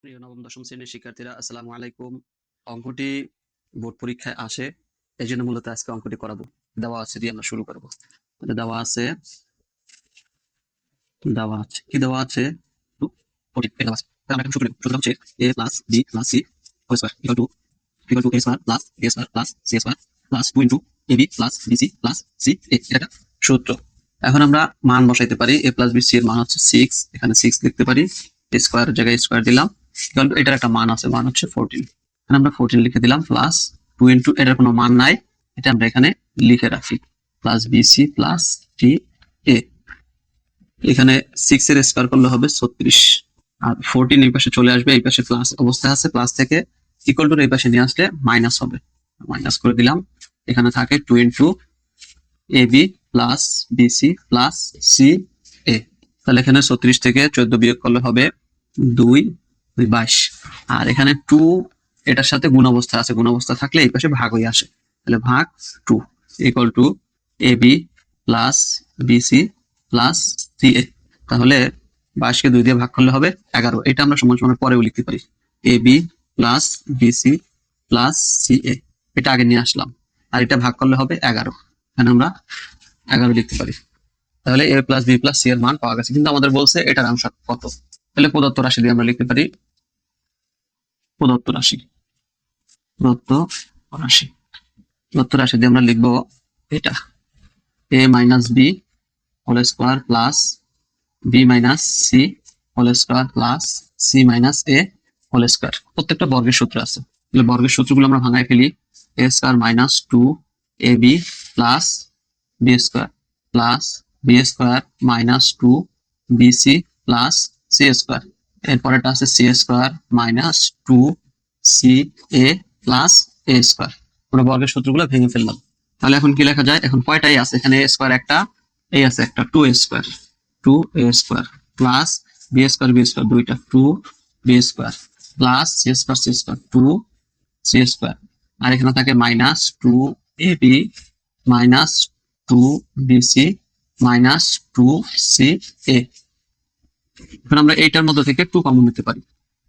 প্রিয় নবম দশম শ্রেণীর শিক্ষার্থীরা, আসসালামু আলাইকুম। অঙ্কটি বোর্ড পরীক্ষায় আসে, এই জন্য মূলত আজকে অঙ্কটি করাবো। দেওয়া আছে দিয়ে আমরা শুরু করবো। তাহলে দেওয়া আছে কি দেওয়া আছে? 14 দেওয়া আছে। তাহলে আমরা এখন শুরু করি। সূত্র হচ্ছে a plus b plus c whole square equal to a square plus b square plus c square plus 2 into ab plus bc plus c a। এটা একটা সূত্র। এখন আমরা মান বসাইতে পারি। a প্লাস b c এর মান হচ্ছে 6, এখানে 6 লিখতে পারি। স্কয়ার জায়গায় স্কয়ার দিলাম, কারণ এটার একটা মান আছে, মান হচ্ছে 14। এখানে আমরা 14 লিখে দিলাম প্লাস 2 ইনটু, এটার কোনো মান নাই, এটা আমরা এখানে লিখে রাখি, plus bc plus d a। এখানে 6 এর স্কয়ার করলে হবে 36, আর 14 এই পাশে চলে আসবে, এই পাশে প্লাস অবস্থায় আছে, প্লাস থেকে ইকুয়াল টু এই পাশে নিয়ে আসলে মাইনাস হবে, মাইনাস করে দিলাম। এখানে থাকে 2 into ab plus bc plus c a। তাহলে এখানে 36 থেকে 14 বিয়োগ করলে হবে 2, 22। আর এখানে 2 এটার সাথে গুণ অবস্থা আছে, গুণ অবস্থা থাকলে এই পাশে ভাগ হয়ে আসে, তাহলে ভাগ 2 equal to ab plus bc plus ca। তাহলে 22 কে 2 দিয়ে ভাগ করলে হবে 11। এটা আমরা সমান সমান পরেও লিখতে পারি, ab plus bc plus ca। এটা আগে নিয়ে আসলাম, আর এটা ভাগ করলে হবে 11। এখানে আমরা 11 লিখতে পারি। তাহলে a plus b plus c এর মান পাওয়া গেছে, কিন্তু আমাদের বলছে এটার আনসার কত। তাহলে প্রদত্ত রাশি দিয়ে আমরা লিখতে পারি, প্রদত্ত রাশি প্রদত্ত রাশি প্রদত্ত রাশি দিয়ে আমরা লিখবো এটা a minus b whole square plus b minus c whole square plus c minus a whole square. প্রত্যেকটা বর্গের সূত্র আছে, তাহলে বর্গের সূত্রগুলো আমরা ভাঙায় ফেলি। a square minus 2ab plus b square plus b square minus 2bc plus c square. এরপরেটা আছে c square minus 2ca plus a square. পুরো বর্গের সূত্রগুলো ভেঙে ফেললাম। তাহলে এখন কি লেখা যায়? এখন কয়টাই আছে? এখানে a স্কয়ার একটা, এই আছে একটা, 2a square, 2a square plus b square দুইটা, 2b square plus c square 2c square. আর এখানে থাকে minus 2ab minus 2bc minus 2ca। এখন আমরা এইটার মধ্যে থেকে 2 কমন নিতে পারি।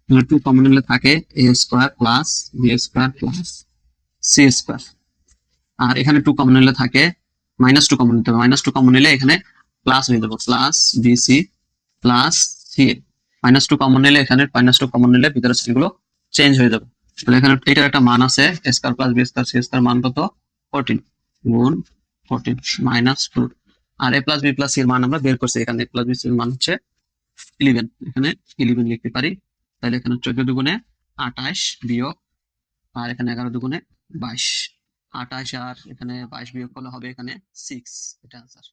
2 কমন নিলে থাকে a square plus b square plus c square. আর এখানে 2 কমন নিলে থাকে মাইনাস 2 কমন নিতে হবে, মাইনাস 2 কমন নিলে এখানে প্লাস হয়ে যাবে, plus bc plus ca। Minus 2 common নিলে এখানে মাইনাস 2 কমন নিলে ভিতরে সেগুলো চেঞ্জ হয়ে যাবে। তাহলে এখানে এটার একটা মান আছে, a square plus b square c square মান কত? 14 গুণ 14 মাইনাস 2। আর a plus b plus c এর মান আমরা বের করছি, এখানে a প্লাস b c এর মান হচ্ছে 11, এখানে 11 লিখতে পারি। তাহলে এখানে 14 দুগুণে 28 বিয়োগ, আর এখানে 11 দুগুণে 22। 28 আর এখানে 22 বিয়োগ করলে হবে এখানে 6, এটা आंसर।